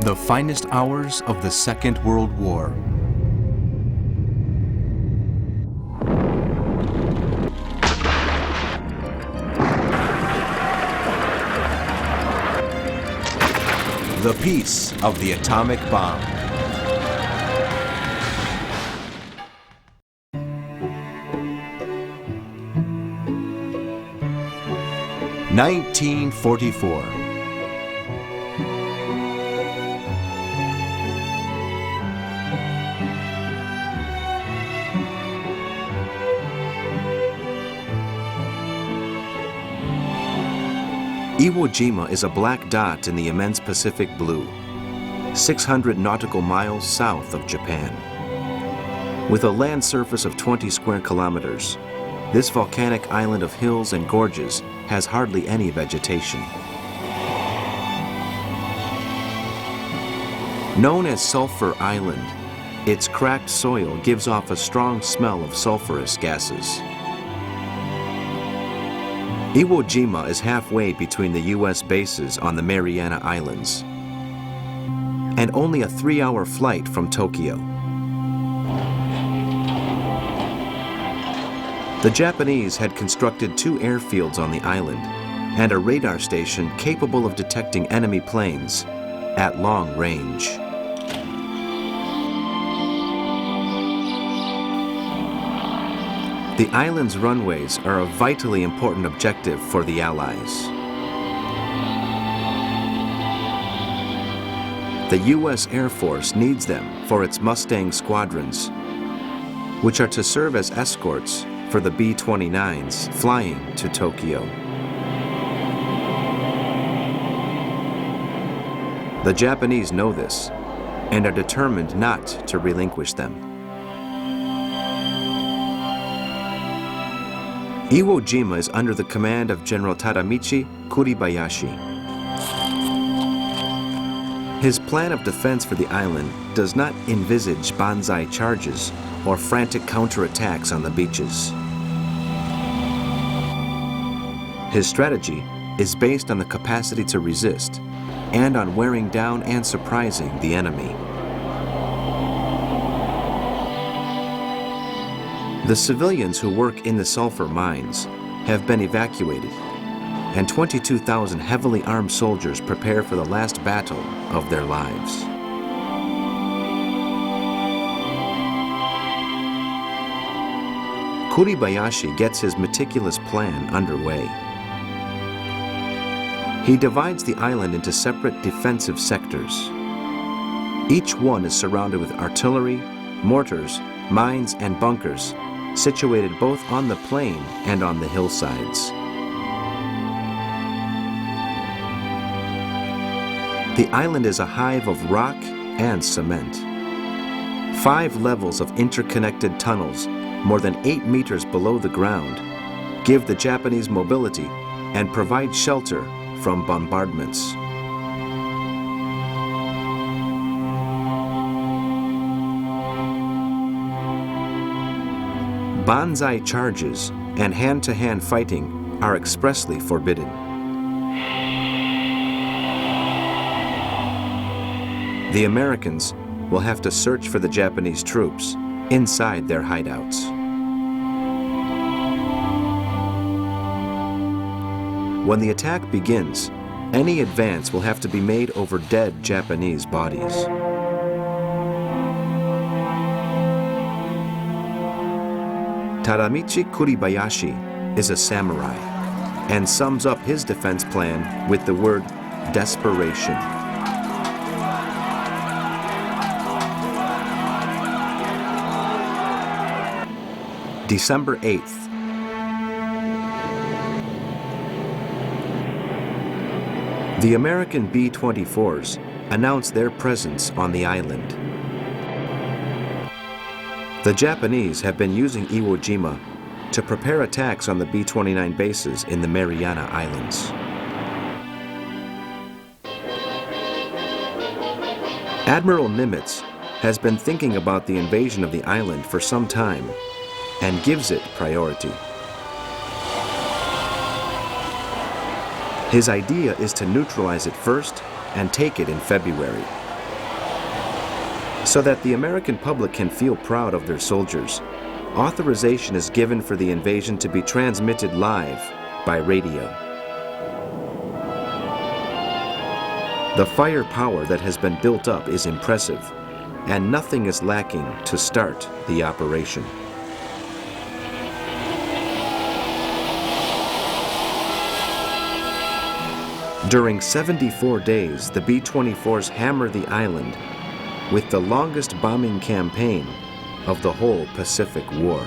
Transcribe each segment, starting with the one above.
The finest hours of the Second World War. The peace of the atomic bomb. (1944). Iwo Jima is a black dot in the immense Pacific blue, 600 nautical miles south of Japan. With a land surface of 20 square kilometers, this volcanic island of hills and gorges has hardly any vegetation. Known as Sulphur Island, its cracked soil gives off a strong smell of sulfurous gases. Iwo Jima is halfway between the U.S. bases on the Mariana Islands and only a 3-hour flight from Tokyo. The Japanese had constructed 2 airfields on the island and a radar station capable of detecting enemy planes at long range. The island's runways are a vitally important objective for the Allies. The U.S. Air Force needs them for its Mustang squadrons, which are to serve as escorts for the B-29s flying to Tokyo. The Japanese know this and are determined not to relinquish them. Iwo Jima is under the command of General Tadamichi Kuribayashi. His plan of defense for the island does not envisage banzai charges or frantic counterattacks on the beaches. His strategy is based on the capacity to resist and on wearing down and surprising the enemy. The civilians who work in the sulfur mines have been evacuated, and 22,000 heavily armed soldiers prepare for the last battle of their lives. Kuribayashi gets his meticulous plan underway. He divides the island into separate defensive sectors. Each one is surrounded with artillery, mortars, mines, and bunkers, situated both on the plain and on the hillsides. The island is a hive of rock and cement. 5 levels of interconnected tunnels, more than 8 meters below the ground, give the Japanese mobility and provide shelter from bombardments. Banzai charges and hand-to-hand fighting are expressly forbidden. The Americans will have to search for the Japanese troops inside their hideouts. When the attack begins, any advance will have to be made over dead Japanese bodies. Tadamichi Kuribayashi is a samurai and sums up his defense plan with the word desperation. December 8th. The American B-24s announced their presence on the island. The Japanese have been using Iwo Jima to prepare attacks on the B-29 bases in the Mariana Islands. Admiral Nimitz has been thinking about the invasion of the island for some time and gives it priority. His idea is to neutralize it first and take it in February, So that the American public can feel proud of their soldiers, authorization is given for the invasion to be transmitted live by radio. The firepower that has been built up is impressive, and nothing is lacking to start the operation. During 74 days, the B-24s hammer the island with the longest bombing campaign of the whole Pacific War.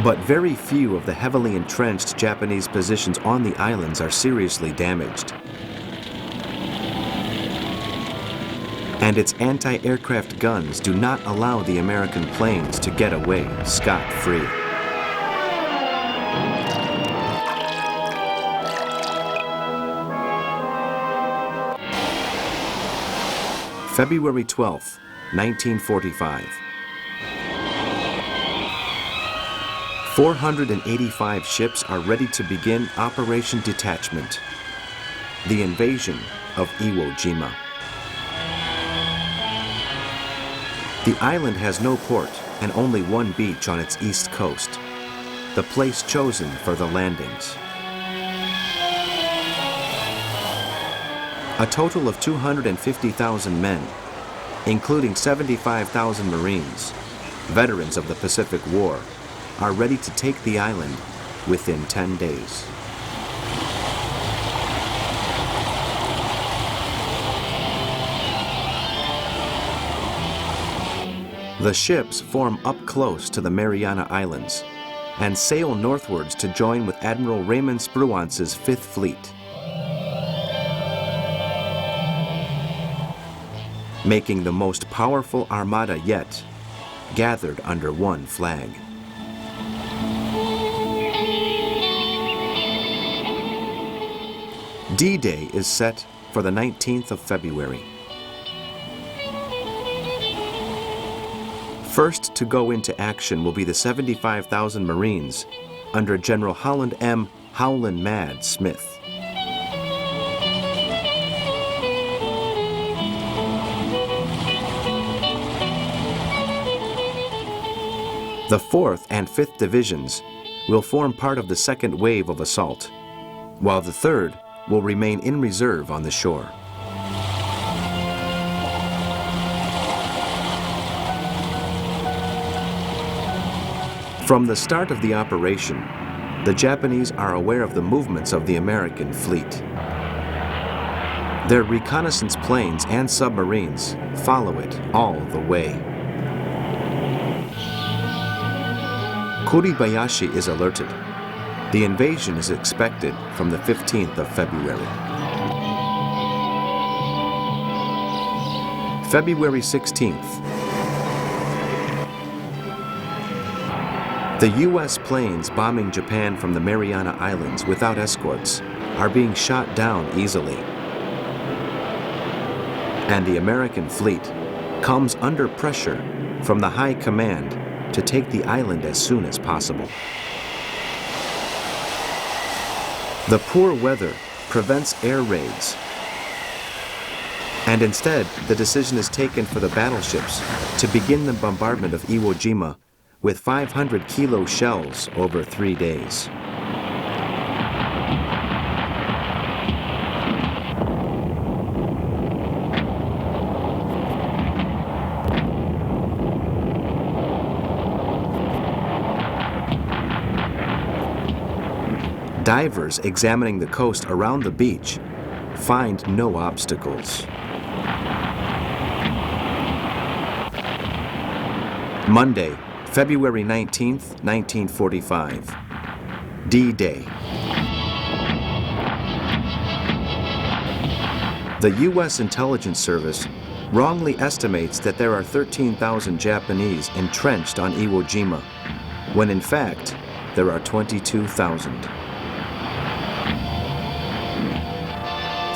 But very few of the heavily entrenched Japanese positions on the islands are seriously damaged. And its anti-aircraft guns do not allow the American planes to get away scot-free. February 12, 1945. 485 ships are ready to begin Operation Detachment, the invasion of Iwo Jima. The island has no port and only one beach on its east coast, the place chosen for the landings. A total of 250,000 men, including 75,000 Marines, veterans of the Pacific War, are ready to take the island within 10 days. The ships form up close to the Mariana Islands and sail northwards to join with Admiral Raymond Spruance's Fifth Fleet, making the most powerful armada yet, gathered under one flag. D-Day is set for the 19th of February. First to go into action will be the 75,000 Marines under General Holland M. Howlin' Mad Smith. The 4th and 5th Divisions will form part of the second wave of assault, while the 3rd will remain in reserve on the shore. From the start of the operation, the Japanese are aware of the movements of the American fleet. Their reconnaissance planes and submarines follow it all the way. Kuribayashi is alerted. The invasion is expected from the 15th of February. February 16th. The U.S. planes bombing Japan from the Mariana Islands without escorts are being shot down easily. And the American fleet comes under pressure from the high command to take the island as soon as possible. The poor weather prevents air raids, and instead the decision is taken for the battleships to begin the bombardment of Iwo Jima with 500-kilo shells over 3 days. Divers examining the coast around the beach find no obstacles. Monday, February 19th, 1945, D-Day. The U.S. Intelligence Service wrongly estimates that there are 13,000 Japanese entrenched on Iwo Jima, when in fact there are 22,000.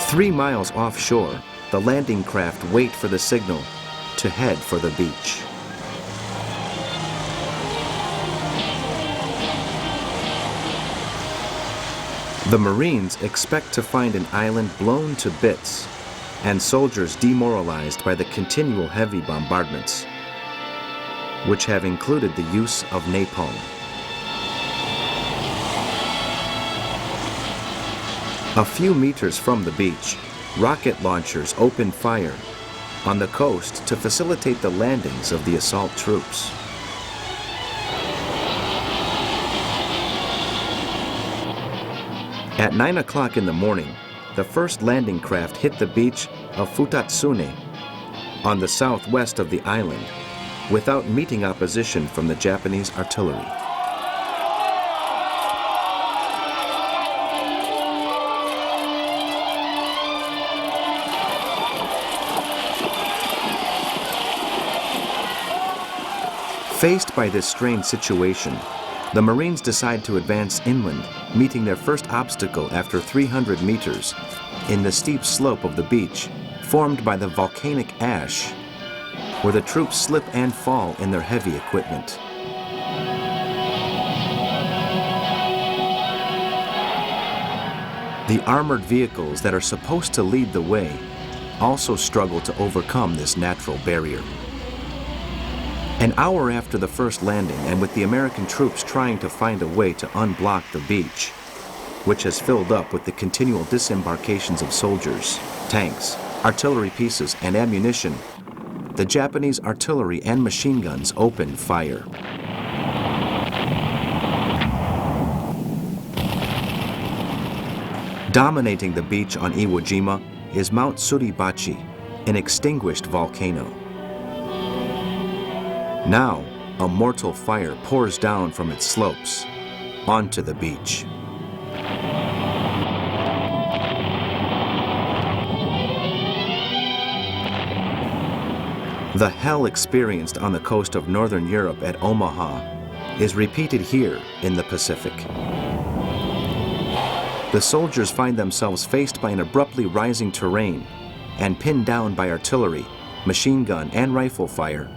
3 miles offshore, the landing craft wait for the signal to head for the beach. The Marines expect to find an island blown to bits and soldiers demoralized by the continual heavy bombardments, which have included the use of napalm. A few meters from the beach, rocket launchers open fire on the coast to facilitate the landings of the assault troops. At 9 o'clock in the morning, the first landing craft hit the beach of Futatsune on the southwest of the island without meeting opposition from the Japanese artillery. Faced by this strained situation, the Marines decide to advance inland, meeting their first obstacle after 300 meters in the steep slope of the beach formed by the volcanic ash, where the troops slip and fall in their heavy equipment. The armored vehicles that are supposed to lead the way also struggle to overcome this natural barrier. An hour after the first landing, and with the American troops trying to find a way to unblock the beach, which has filled up with the continual disembarkations of soldiers, tanks, artillery pieces, and ammunition, the Japanese artillery and machine guns opened fire. Dominating the beach on Iwo Jima is Mount Suribachi, an extinguished volcano. Now, a mortal fire pours down from its slopes onto the beach. The hell experienced on the coast of Northern Europe at Omaha is repeated here in the Pacific. The soldiers find themselves faced by an abruptly rising terrain and pinned down by artillery, machine gun, and rifle fire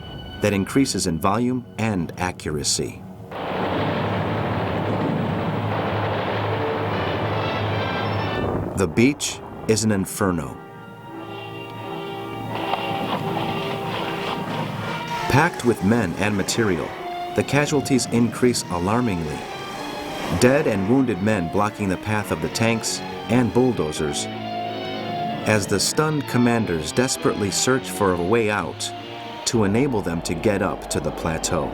that increases in volume and accuracy. The beach is an inferno. Packed with men and material, the casualties increase alarmingly. Dead and wounded men blocking the path of the tanks and bulldozers as the stunned commanders desperately search for a way out to enable them to get up to the plateau.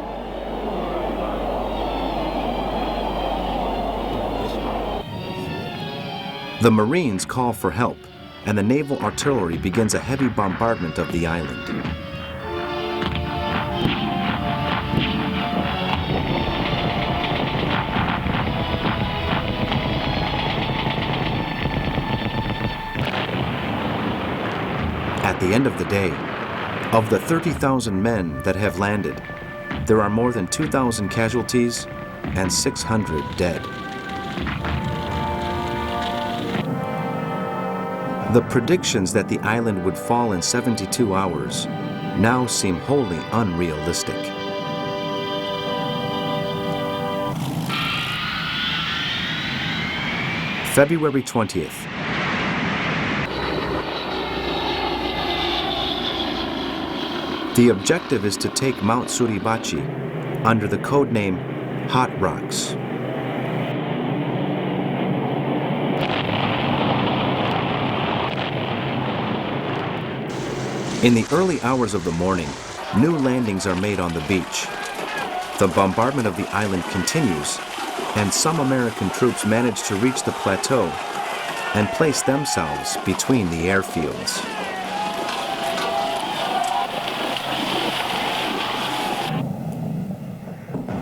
The Marines call for help, and the naval artillery begins a heavy bombardment of the island. At the end of the day, of the 30,000 men that have landed, there are more than 2,000 casualties and 600 dead. The predictions that the island would fall in 72 hours now seem wholly unrealistic. February 20th. The objective is to take Mount Suribachi under the code name Hot Rocks. In the early hours of the morning, new landings are made on the beach. The bombardment of the island continues, and some American troops manage to reach the plateau and place themselves between the airfields.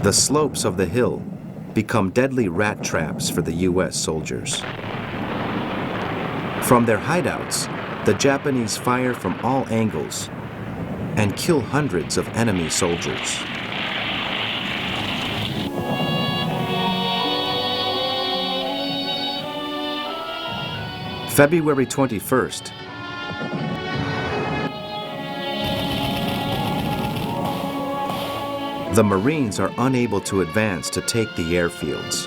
The slopes of the hill become deadly rat traps for the U.S. soldiers. From their hideouts, the Japanese fire from all angles and kill hundreds of enemy soldiers. February 21st. The Marines are unable to advance to take the airfields.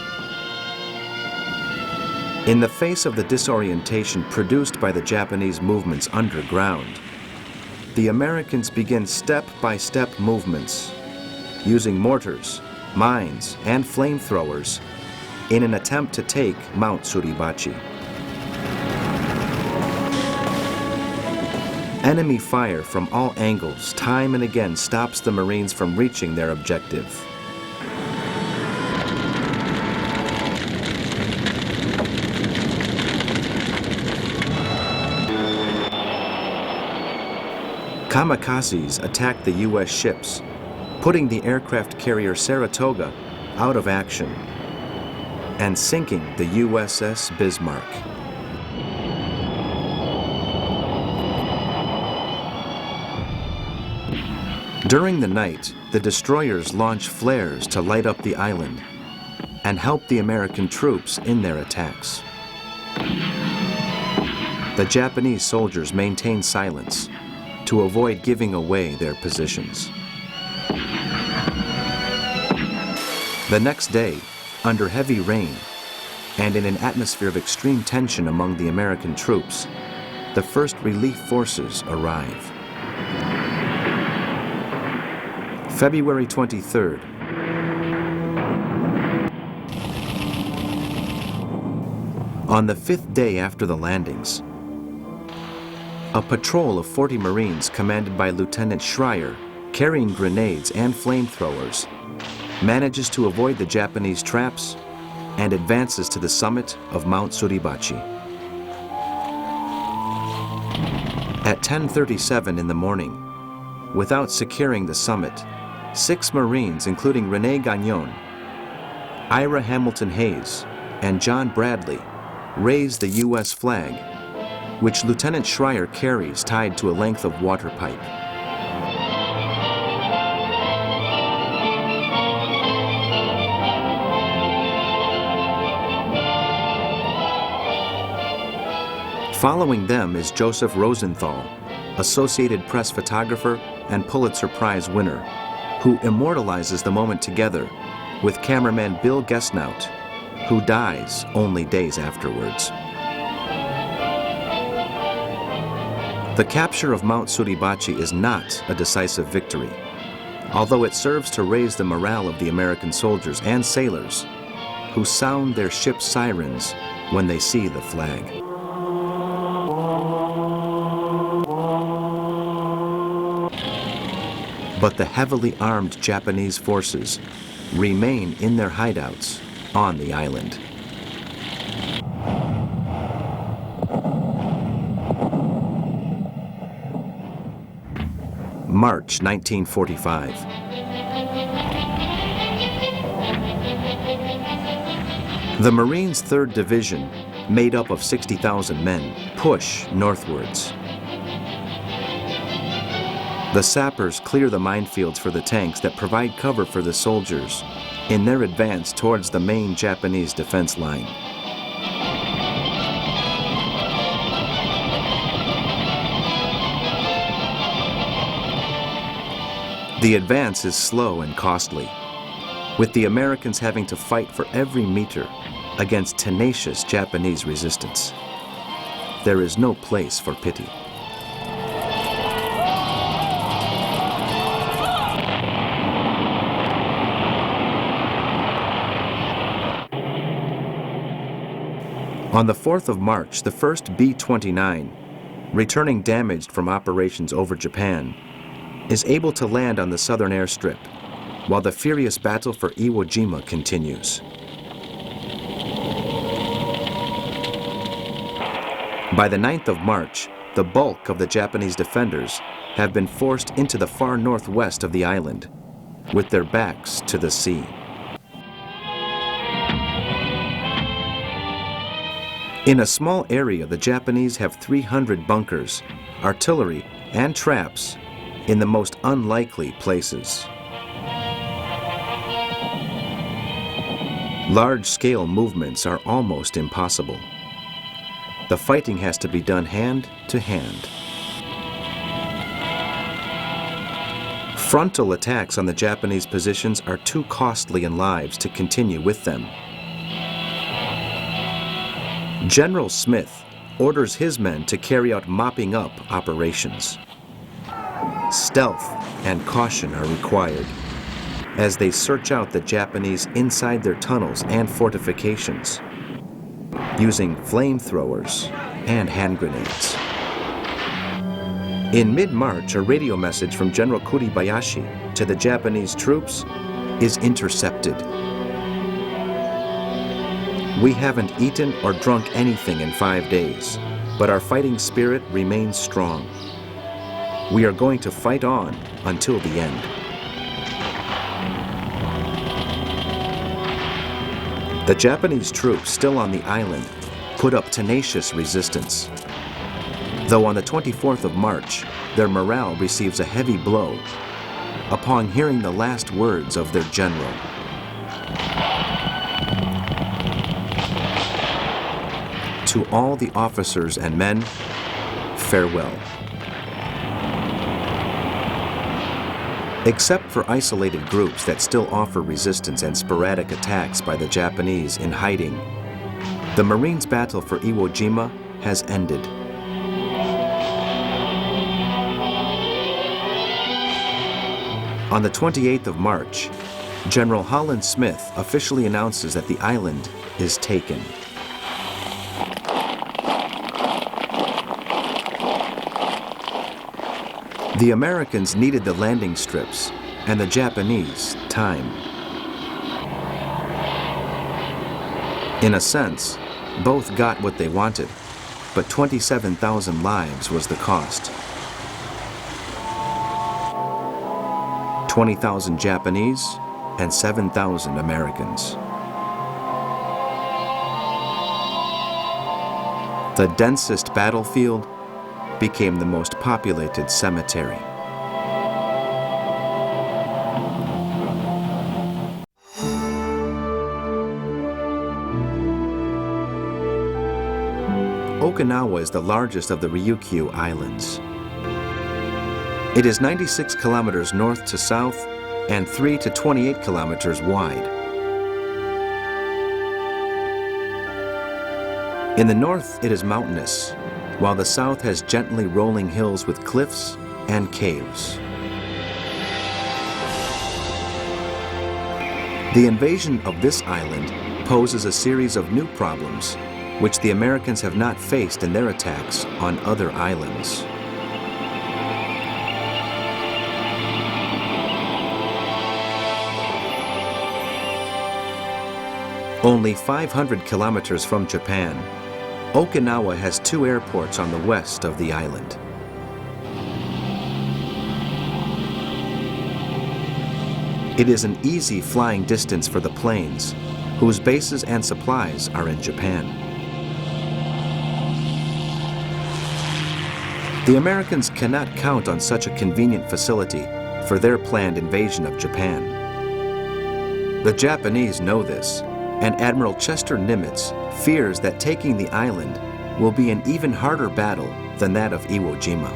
In the face of the disorientation produced by the Japanese movements underground, the Americans begin step-by-step movements, using mortars, mines, and flamethrowers in an attempt to take Mount Suribachi. Enemy fire from all angles time and again stops the Marines from reaching their objective. Kamikazes attacked the U.S. ships, putting the aircraft carrier Saratoga out of action and sinking the USS Bismarck. During the night, the destroyers launch flares to light up the island and help the American troops in their attacks. The Japanese soldiers maintain silence to avoid giving away their positions. The next day, under heavy rain and in an atmosphere of extreme tension among the American troops, the first relief forces arrive. February 23rd. On the 5th day after the landings, a patrol of 40 Marines commanded by Lieutenant Schreier, carrying grenades and flamethrowers, manages to avoid the Japanese traps and advances to the summit of Mount Suribachi. At 10:37 in the morning, without securing the summit, 6 Marines, including Rene Gagnon, Ira Hamilton Hayes, and John Bradley, raise the U.S. flag, which Lieutenant Schreier carries tied to a length of water pipe. Following them is Joseph Rosenthal, Associated Press photographer and Pulitzer Prize winner, who immortalizes the moment together with cameraman Bill Gesnout, who dies only days afterwards. The capture of Mount Suribachi is not a decisive victory, although it serves to raise the morale of the American soldiers and sailors who sound their ship's sirens when they see the flag. But the heavily armed Japanese forces remain in their hideouts on the island. March 1945. The Marines' 3rd Division, made up of 60,000 men, push northwards. The sappers clear the minefields for the tanks that provide cover for the soldiers in their advance towards the main Japanese defense line. The advance is slow and costly, with the Americans having to fight for every meter against tenacious Japanese resistance. There is no place for pity. On the 4th of March, the 1st B-29, returning damaged from operations over Japan, is able to land on the southern airstrip, while the furious battle for Iwo Jima continues. By the 9th of March, the bulk of the Japanese defenders have been forced into the far northwest of the island, with their backs to the sea. In a small area, the Japanese have 300 bunkers, artillery, and traps in the most unlikely places. Large-scale movements are almost impossible. The fighting has to be done hand to hand. Frontal attacks on the Japanese positions are too costly in lives to continue with them. General Smith orders his men to carry out mopping up operations. Stealth and caution are required as they search out the Japanese inside their tunnels and fortifications, using flamethrowers and hand grenades. In mid-March, a radio message from General Kuribayashi to the Japanese troops is intercepted. We haven't eaten or drunk anything in 5 days, but our fighting spirit remains strong. We are going to fight on until the end. The Japanese troops still on the island put up tenacious resistance. Though on the 24th of March, their morale receives a heavy blow upon hearing the last words of their general. To all the officers and men, farewell. Except for isolated groups that still offer resistance and sporadic attacks by the Japanese in hiding, the Marines' battle for Iwo Jima has ended. On the 28th of March, General Holland Smith officially announces that the island is taken. The Americans needed the landing strips, and the Japanese time. In a sense, both got what they wanted, but 27,000 lives was the cost. 20,000 Japanese and 7,000 Americans. The densest battlefield became the most populated cemetery. Okinawa is the largest of the Ryukyu Islands. It is 96 kilometers north to south and 3 to 28 kilometers wide. In the north, it is mountainous, while the south has gently rolling hills with cliffs and caves. The invasion of this island poses a series of new problems, which the Americans have not faced in their attacks on other islands. Only 500 kilometers from Japan, Okinawa has 2 airports on the west of the island. It is an easy flying distance for the planes, whose bases and supplies are in Japan. The Americans cannot count on such a convenient facility for their planned invasion of Japan. The Japanese know this, and Admiral Chester Nimitz fears that taking the island will be an even harder battle than that of Iwo Jima.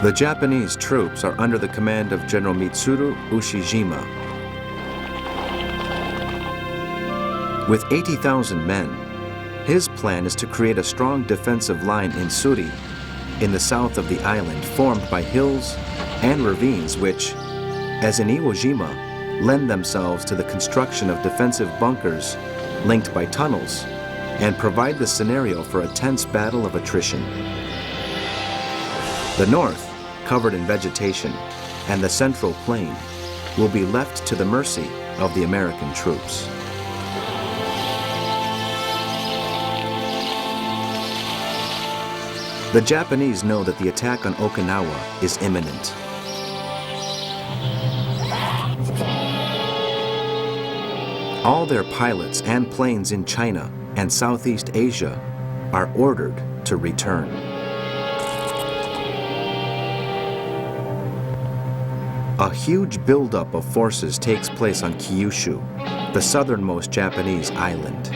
The Japanese troops are under the command of General Mitsuru Ushijima. With 80,000 men, his plan is to create a strong defensive line in Suri, in the south of the island, formed by hills and ravines which, as in Iwo Jima, lend themselves to the construction of defensive bunkers linked by tunnels and provide the scenario for a tense battle of attrition. The north, covered in vegetation, and the central plain will be left to the mercy of the American troops. The Japanese know that the attack on Okinawa is imminent. All their pilots and planes in China and Southeast Asia are ordered to return. A huge buildup of forces takes place on Kyushu, the southernmost Japanese island.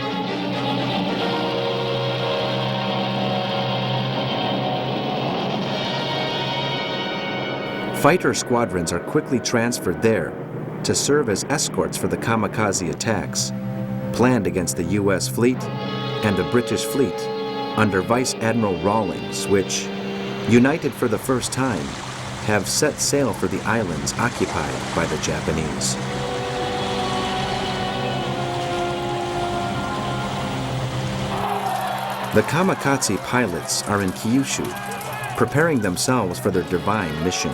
Fighter squadrons are quickly transferred there to serve as escorts for the kamikaze attacks planned against the U.S. fleet and the British fleet under Vice Admiral Rawlings, which, united for the first time, have set sail for the islands occupied by the Japanese. The kamikaze pilots are in Kyushu, preparing themselves for their divine mission.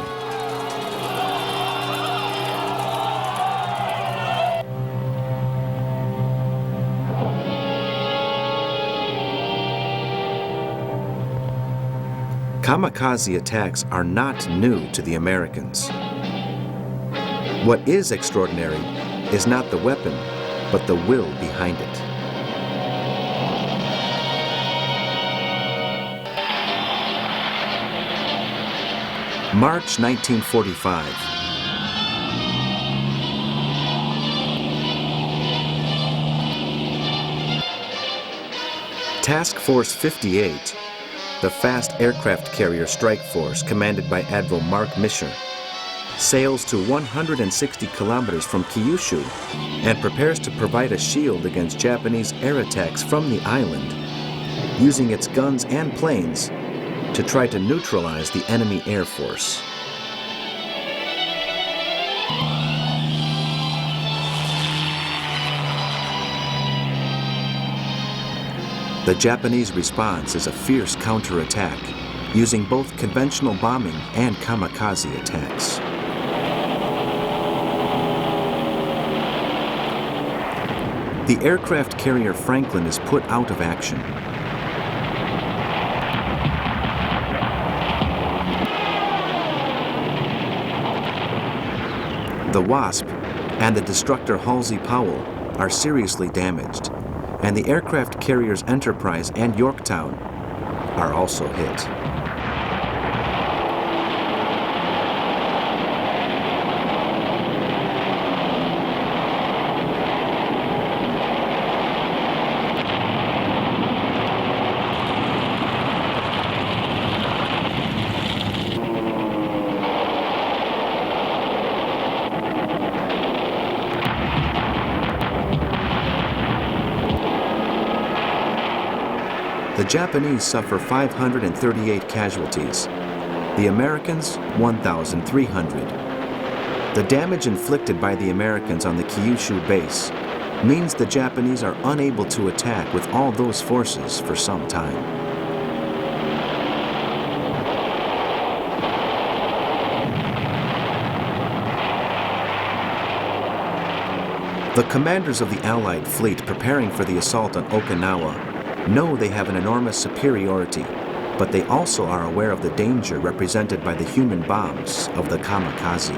Kamikaze attacks are not new to the Americans. What is extraordinary is not the weapon, but the will behind it. March 1945. Task Force 58, the fast aircraft carrier strike force commanded by Admiral Mark Mischer, sails to 160 kilometers from Kyushu and prepares to provide a shield against Japanese air attacks from the island, using its guns and planes to try to neutralize the enemy air force. The Japanese response is a fierce counterattack, using both conventional bombing and kamikaze attacks. The aircraft carrier Franklin is put out of action. The Wasp and the destructor Halsey Powell are seriously damaged, and the aircraft carriers Enterprise and Yorktown are also hit. The Japanese suffer 538 casualties, the Americans 1,300. The damage inflicted by the Americans on the Kyushu base means the Japanese are unable to attack with all those forces for some time. The commanders of the Allied fleet preparing for the assault on Okinawa know they have an enormous superiority, but they also are aware of the danger represented by the human bombs of the kamikaze.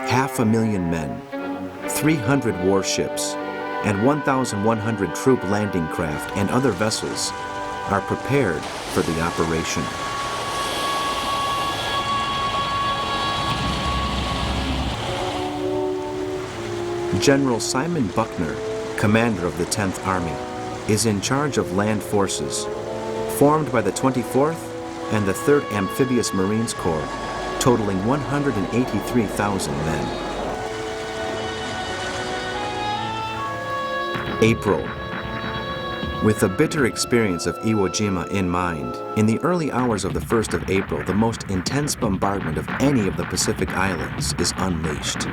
Half a million men, 300 warships, and 1,100 troop landing craft and other vessels are prepared for the operation. General Simon Buckner, commander of the 10th Army, is in charge of land forces, formed by the 24th and the 3rd Amphibious Marines Corps, totaling 183,000 men. April. With the bitter experience of Iwo Jima in mind, in the early hours of the 1st of April, the most intense bombardment of any of the Pacific Islands is unleashed.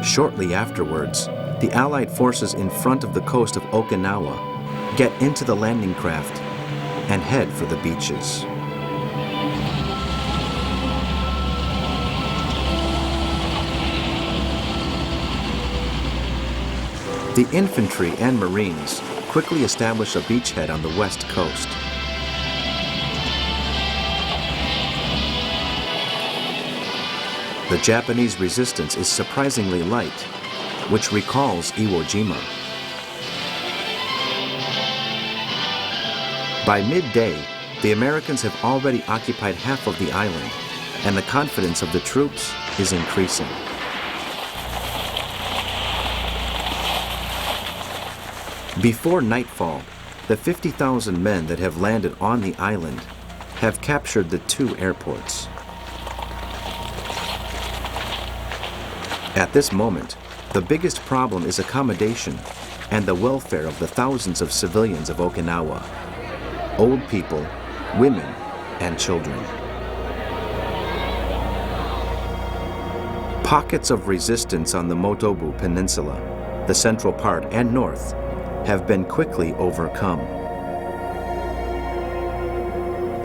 Shortly afterwards, the Allied forces in front of the coast of Okinawa get into the landing craft and head for the beaches. The infantry and Marines quickly establish a beachhead on the west coast. The Japanese resistance is surprisingly light, which recalls Iwo Jima. By midday, the Americans have already occupied half of the island, and the confidence of the troops is increasing. Before nightfall, the 50,000 men that have landed on the island have captured the 2 airports. At this moment, the biggest problem is accommodation and the welfare of the thousands of civilians of Okinawa, old people, women, and children. Pockets of resistance on the Motobu Peninsula, the central part and north, have been quickly overcome.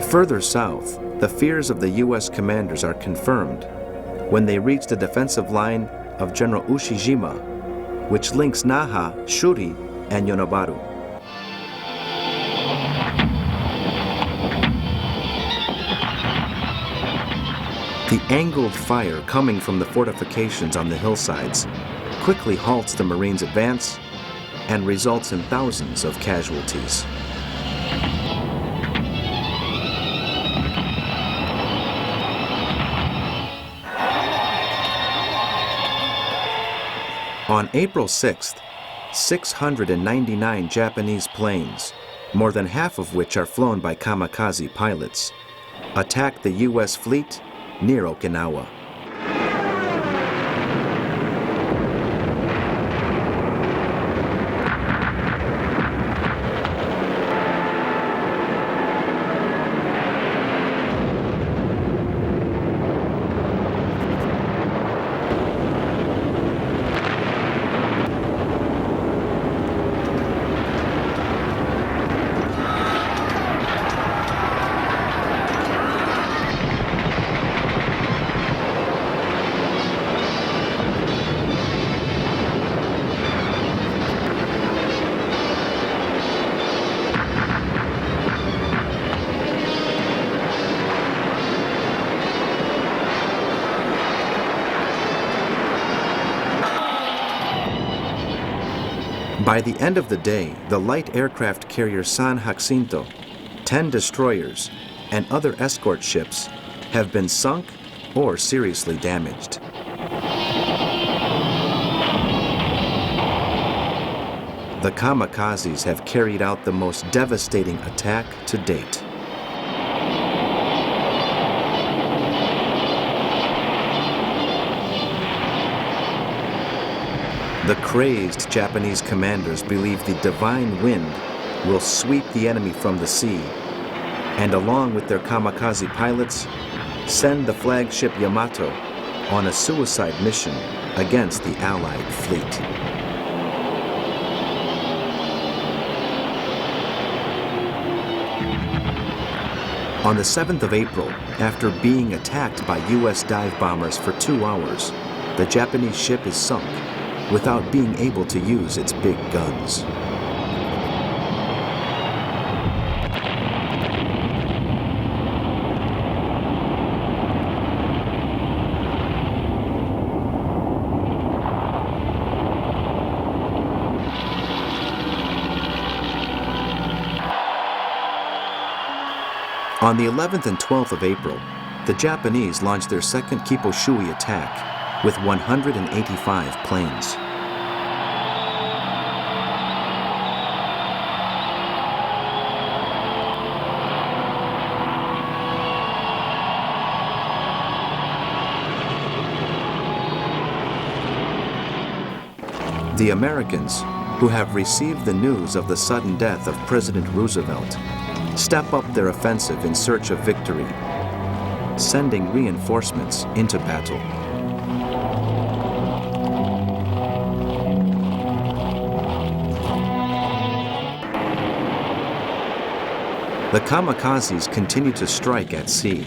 Further south, the fears of the U.S. commanders are confirmed when they reach the defensive line of General Ushijima, which links Naha, Shuri, and Yonabaru. The angled fire coming from the fortifications on the hillsides quickly halts the Marines' advance and results in thousands of casualties. On April 6th, 699 Japanese planes, more than half of which are flown by kamikaze pilots, attacked the U.S. fleet near Okinawa. By the end of the day, the light aircraft carrier San Jacinto, 10 destroyers, and other escort ships have been sunk or seriously damaged. The kamikazes have carried out the most devastating attack to date. The crazed Japanese commanders believe the divine wind will sweep the enemy from the sea, and along with their kamikaze pilots, send the flagship Yamato on a suicide mission against the Allied fleet. On the 7th of April, after being attacked by U.S. dive bombers for 2 hours, the Japanese ship is sunk without being able to use its big guns. On the 11th and 12th of April, the Japanese launched their second Kiposhui attack with 185 planes. The Americans, who have received the news of the sudden death of President Roosevelt, step up their offensive in search of victory, sending reinforcements into battle. The kamikazes continue to strike at sea,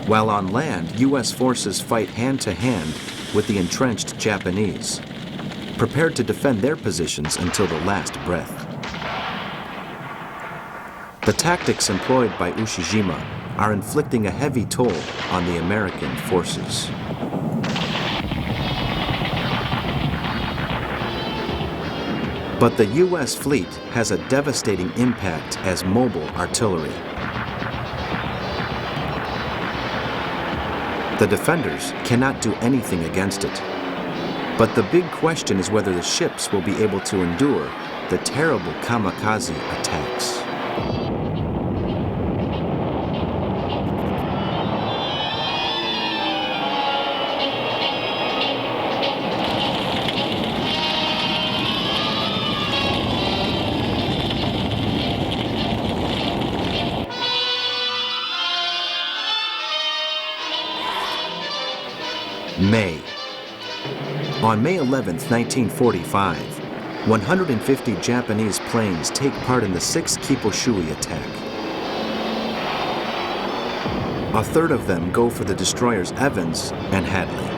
while on land, U.S. forces fight hand-to-hand with the entrenched Japanese, prepared to defend their positions until the last breath. The tactics employed by Ushijima are inflicting a heavy toll on the American forces. But the U.S. fleet has a devastating impact as mobile artillery. The defenders cannot do anything against it. But the big question is whether the ships will be able to endure the terrible kamikaze attacks. May. On May 11, 1945, 150 Japanese planes take part in the 6th Kipushui attack. A third of them go for the destroyers Evans and Hadley.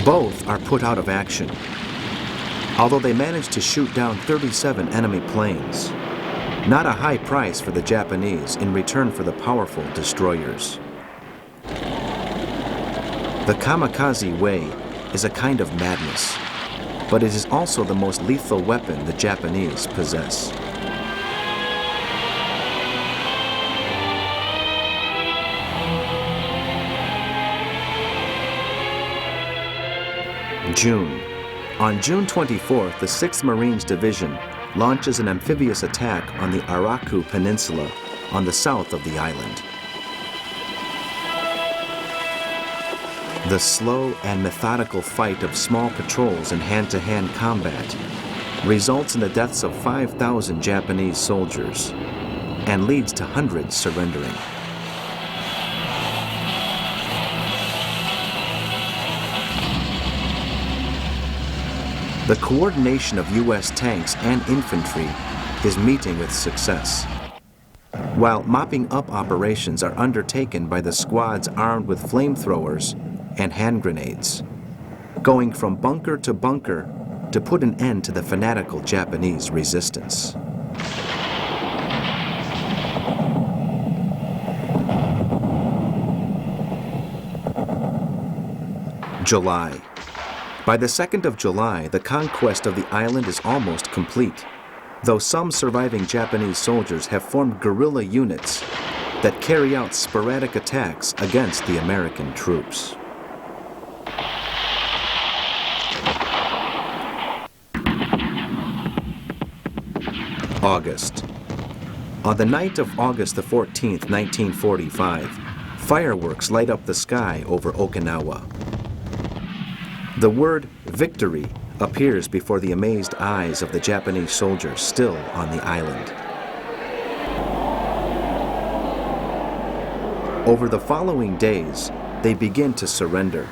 Both are put out of action, although they managed to shoot down 37 enemy planes. Not a high price for the Japanese in return for the powerful destroyers. The kamikaze way is a kind of madness, but it is also the most lethal weapon the Japanese possess. June. On June 24th, the 6th Marines Division launches an amphibious attack on the Araku Peninsula on the south of the island. The slow and methodical fight of small patrols in hand-to-hand combat results in the deaths of 5,000 Japanese soldiers and leads to hundreds surrendering. The coordination of U.S. tanks and infantry is meeting with success, while mopping up operations are undertaken by the squads armed with flamethrowers and hand grenades, going from bunker to put an end to the fanatical Japanese resistance. July. By the 2nd of July, the conquest of the island is almost complete, though some surviving Japanese soldiers have formed guerrilla units that carry out sporadic attacks against the American troops. August. On the night of August the 14th, 1945, fireworks light up the sky over Okinawa. The word victory appears before the amazed eyes of the Japanese soldiers still on the island. Over the following days, they begin to surrender,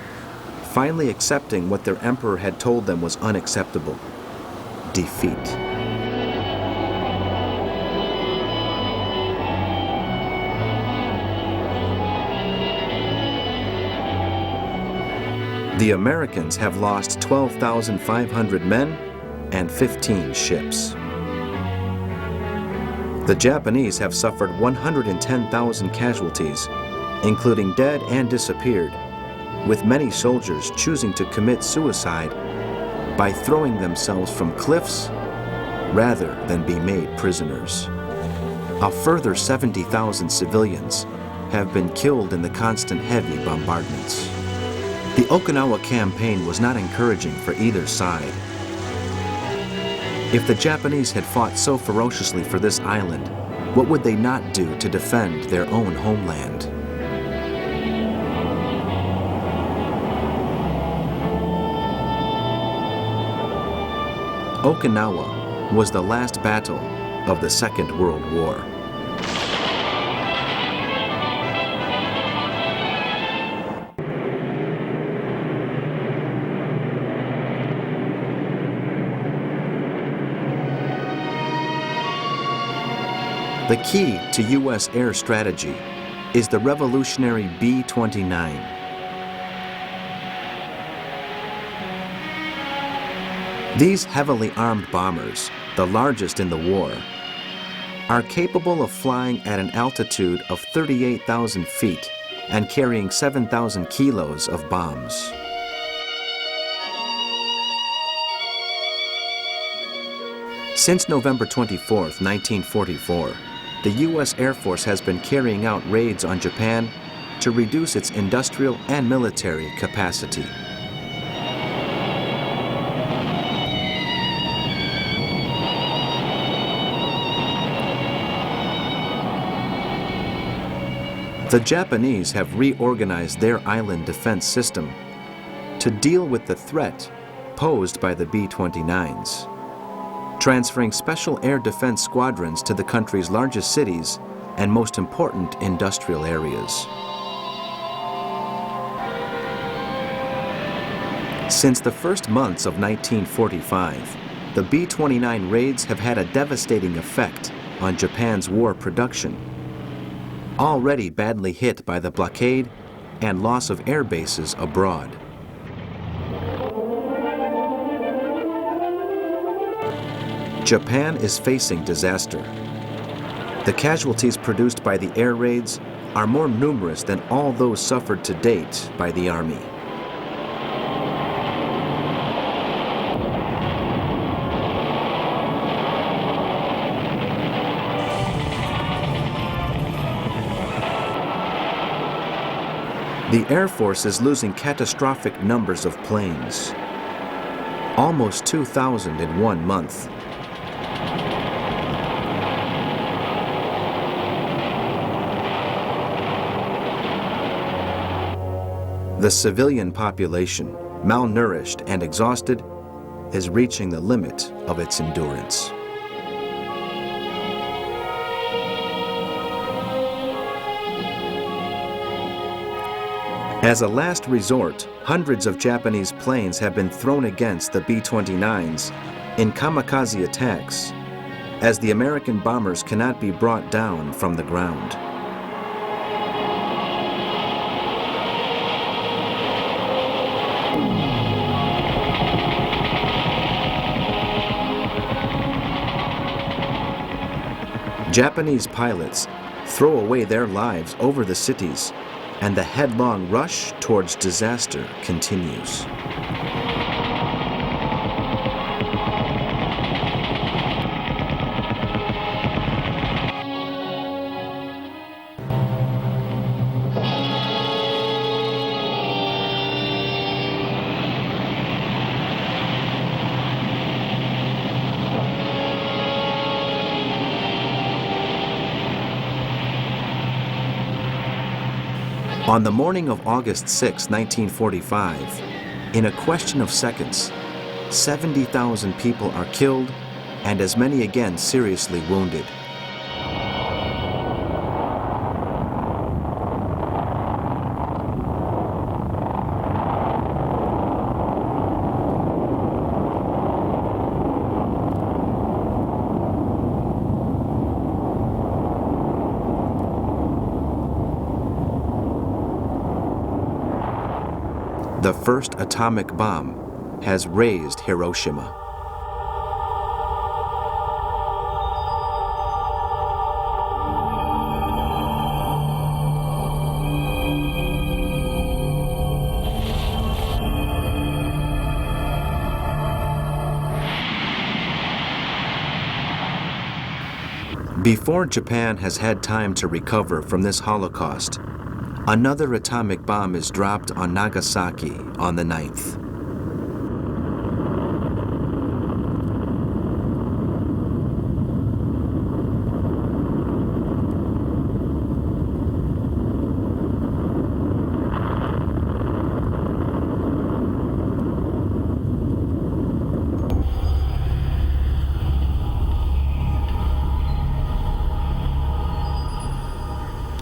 finally accepting what their emperor had told them was unacceptable: defeat. The Americans have lost 12,500 men and 15 ships. The Japanese have suffered 110,000 casualties, including dead and disappeared, with many soldiers choosing to commit suicide by throwing themselves from cliffs rather than be made prisoners. A further 70,000 civilians have been killed in the constant heavy bombardments. The Okinawa campaign was not encouraging for either side. If the Japanese had fought so ferociously for this island, what would they not do to defend their own homeland? Okinawa was the last battle of the Second World War. The key to U.S. air strategy is the revolutionary B-29. These heavily armed bombers, the largest in the war, are capable of flying at an altitude of 38,000 feet and carrying 7,000 kilos of bombs. Since November 24, 1944, the U.S. Air Force has been carrying out raids on Japan to reduce its industrial and military capacity. The Japanese have reorganized their island defense system to deal with the threat posed by the B-29s, transferring special air defense squadrons to the country's largest cities and most important industrial areas. Since the first months of 1945, the B-29 raids have had a devastating effect on Japan's war production, already badly hit by the blockade and loss of air bases abroad. Japan is facing disaster. The casualties produced by the air raids are more numerous than all those suffered to date by the Army. The Air Force is losing catastrophic numbers of planes, almost 2,000 in 1 month. The civilian population, malnourished and exhausted, is reaching the limit of its endurance. As a last resort, hundreds of Japanese planes have been thrown against the B-29s in kamikaze attacks, as the American bombers cannot be brought down from the ground. Japanese pilots throw away their lives over the cities, and the headlong rush towards disaster continues. On the morning of August 6, 1945, in a question of seconds, 70,000 people are killed and as many again seriously wounded. The first atomic bomb has razed Hiroshima. Before Japan has had time to recover from this Holocaust, another atomic bomb is dropped on Nagasaki on the 9th.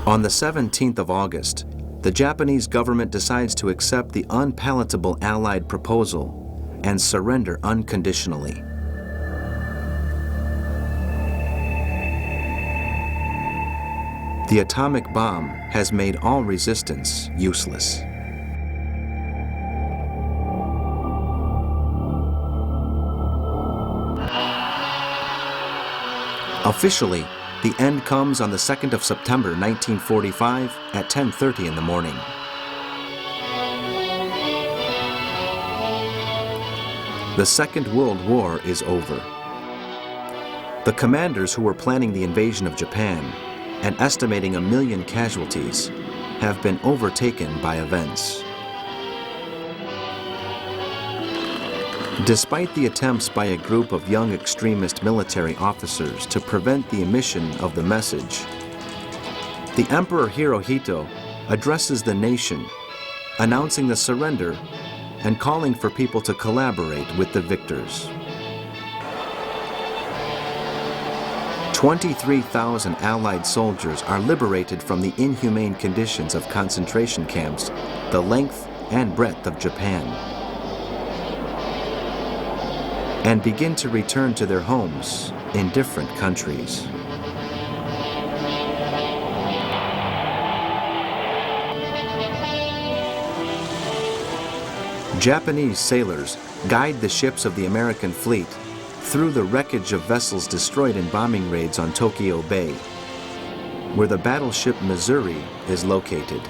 On the 17th of August, the Japanese government decides to accept the unpalatable Allied proposal and surrender unconditionally. The atomic bomb has made all resistance useless. Officially, the end comes on the 2nd of September 1945 at 10:30 in the morning. The Second World War is over. The commanders who were planning the invasion of Japan and estimating 1 million casualties have been overtaken by events. Despite the attempts by a group of young extremist military officers to prevent the emission of the message, the Emperor Hirohito addresses the nation, announcing the surrender and calling for people to collaborate with the victors. 23,000 Allied soldiers are liberated from the inhumane conditions of concentration camps, the length and breadth of Japan, and begin to return to their homes in different countries. Japanese sailors guide the ships of the American fleet through the wreckage of vessels destroyed in bombing raids on Tokyo Bay, where the battleship Missouri is located.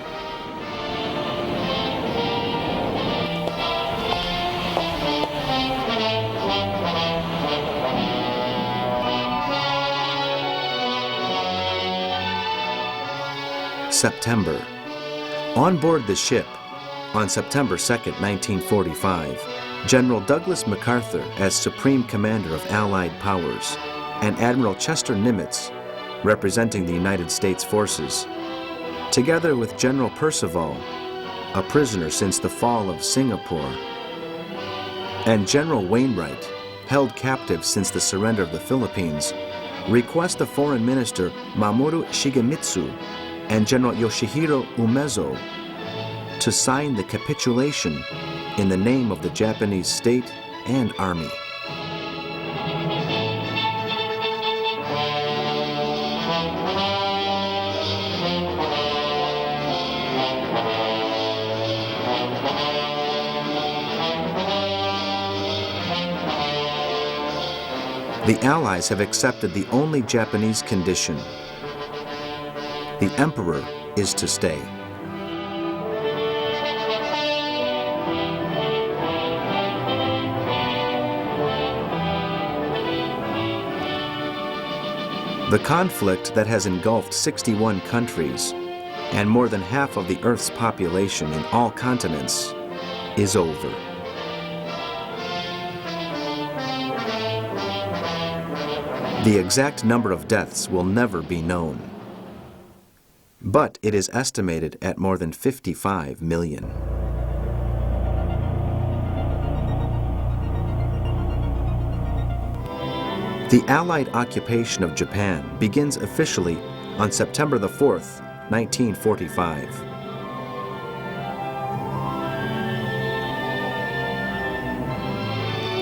September. On board the ship, on September 2, 1945, General Douglas MacArthur, as Supreme Commander of Allied Powers, and Admiral Chester Nimitz, representing the United States forces, together with General Percival, a prisoner since the fall of Singapore, and General Wainwright, held captive since the surrender of the Philippines, request the Foreign Minister Mamoru Shigemitsu and General Yoshihiro Umezo to sign the capitulation in the name of the Japanese state and army. The Allies have accepted the only Japanese condition. The Emperor is to stay. The conflict that has engulfed 61 countries and more than half of the Earth's population in all continents is over. The exact number of deaths will never be known, but it is estimated at more than 55 million. The Allied occupation of Japan begins officially on September the 4th, 1945.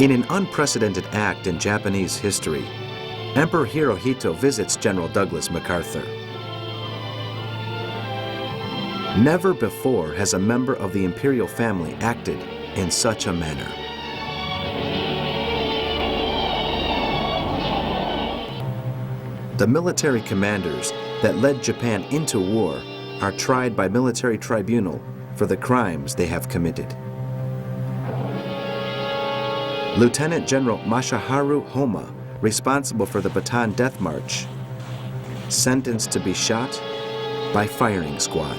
In an unprecedented act in Japanese history, Emperor Hirohito visits General Douglas MacArthur. Never before has a member of the imperial family acted in such a manner. The military commanders that led Japan into war are tried by military tribunal for the crimes they have committed. Lieutenant General Masaharu Homa, responsible for the Bataan Death March, sentenced to be shot by firing squad.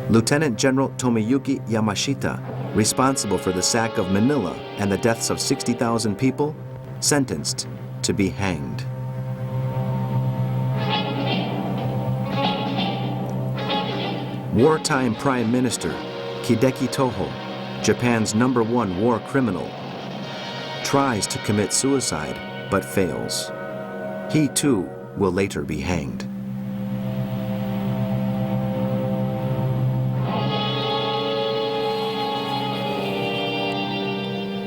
Lieutenant General Tomiyuki Yamashita, responsible for the sack of Manila and the deaths of 60,000 people, sentenced to be hanged. Wartime Prime Minister Hideki Toho, Japan's #1 war criminal, tries to commit suicide but fails. He too will later be hanged.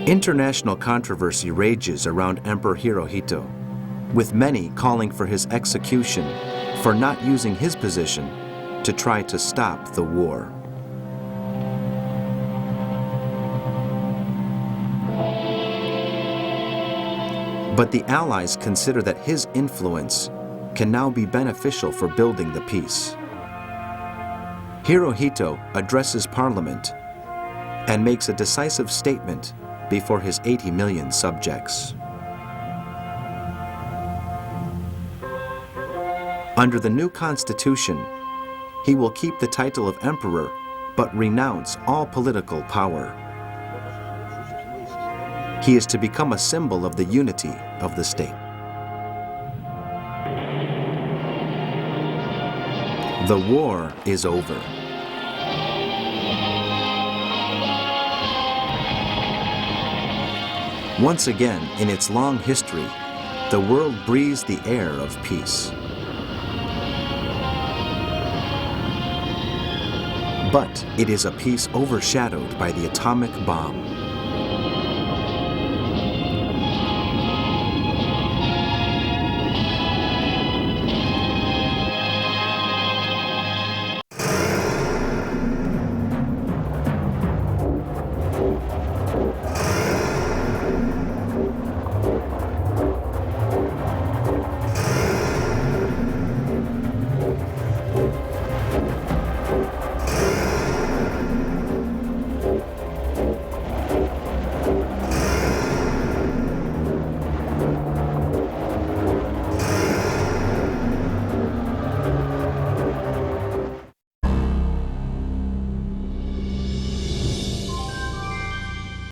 International controversy rages around Emperor Hirohito, with many calling for his execution for not using his position to try to stop the war. But the Allies consider that his influence can now be beneficial for building the peace. Hirohito addresses Parliament and makes a decisive statement before his 80 million subjects. Under the new constitution, he will keep the title of emperor but renounce all political power. He is to become a symbol of the unity of the state. The war is over. Once again in its long history, the world breathes the air of peace. But it is a peace overshadowed by the atomic bomb.